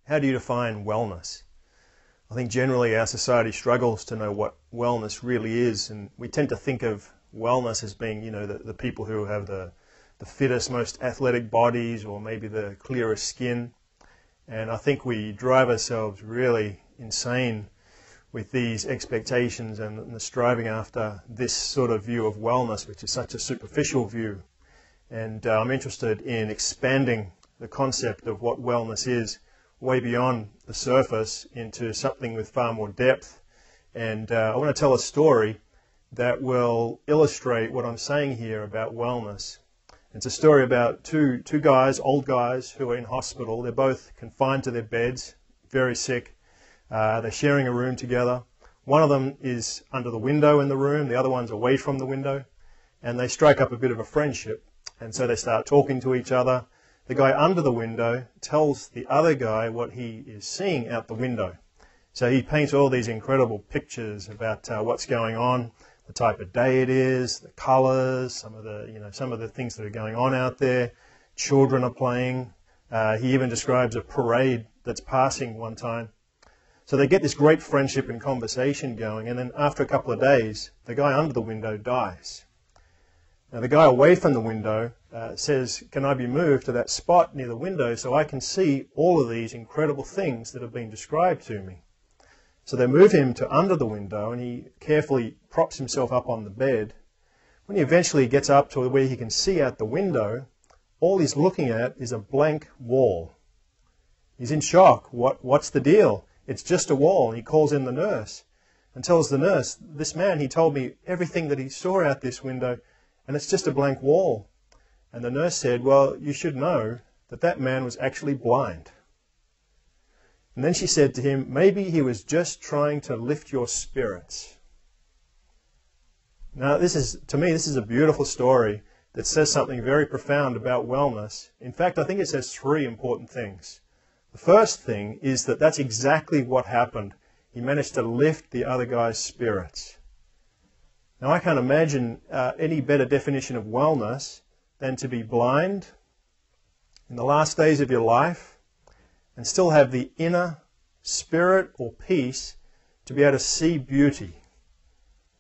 How do you define wellness? I think generally our society struggles to know what wellness really is, and we tend to think of wellness as being, the people who have the fittest, most athletic bodies, or maybe the clearest skin. And I think we drive ourselves really insane with these expectations and the striving after this sort of view of wellness, which is such a superficial view. And I'm interested in expanding the concept of what wellness is way beyond the surface into something with far more depth. And I want to tell a story that will illustrate what I'm saying here about wellness. It's a story about two guys, old guys, who are in hospital. They're both confined to their beds, very sick. They're sharing a room together. One of them is under the window in the room, the other one's away from the window, and they strike up a bit of a friendship. And so they start talking to each other. The guy under the window tells the other guy what he is seeing out the window. So he paints all these incredible pictures about what's going on, the type of day it is, the colours, some of the things that are going on out there. Children are playing. He even describes a parade that's passing one time. So they get this great friendship and conversation going, and then after a couple of days, the guy under the window dies. Now the guy away from the window says, "Can I be moved to that spot near the window so I can see all of these incredible things that have been described to me?" So they move him to under the window, and he carefully props himself up on the bed. When he eventually gets up to where he can see out the window, all he's looking at is a blank wall. He's in shock. What's the deal? It's just a wall. And he calls in the nurse and tells the nurse, "This man, he told me everything that he saw out this window, and it's just a blank wall." And the nurse said, "Well, you should know that that man was actually blind." And then she said to him, "Maybe he was just trying to lift your spirits." Now, to me, this is a beautiful story that says something very profound about wellness. In fact, I think it says three important things. The first thing is that that's exactly what happened. He managed to lift the other guy's spirits. Now, I can't imagine any better definition of wellness than to be blind in the last days of your life and still have the inner spirit or peace to be able to see beauty,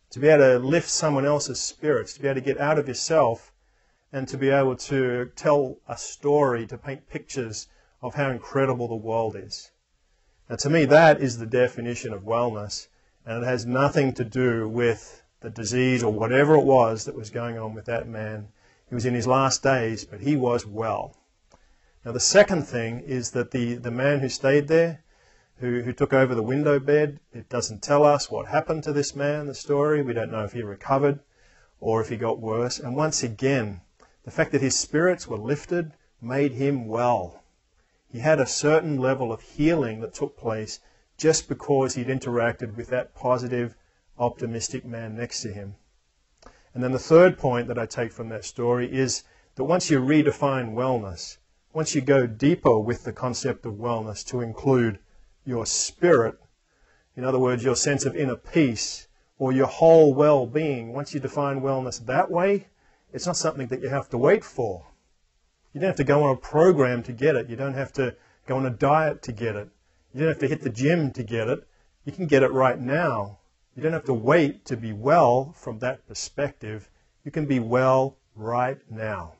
to be able to lift someone else's spirits, to be able to get out of yourself and to be able to tell a story, to paint pictures of how incredible the world is. Now, to me, that is the definition of wellness, and it has nothing to do with the disease or whatever it was that was going on with that man. He was in his last days, but he was well. Now, the second thing is that the man who stayed there, who took over the window bed, it doesn't tell us what happened to this man, the story. We don't know if he recovered or if he got worse. And once again, the fact that his spirits were lifted made him well. He had a certain level of healing that took place just because he'd interacted with that positive, optimistic man next to him. And then the third point that I take from that story is that once you redefine wellness, once you go deeper with the concept of wellness to include your spirit, in other words, your sense of inner peace or your whole well-being, once you define wellness that way, it's not something that you have to wait for. You don't have to go on a program to get it. You don't have to go on a diet to get it. You don't have to hit the gym to get it. You can get it right now. You don't have to wait to be well from that perspective. You can be well right now.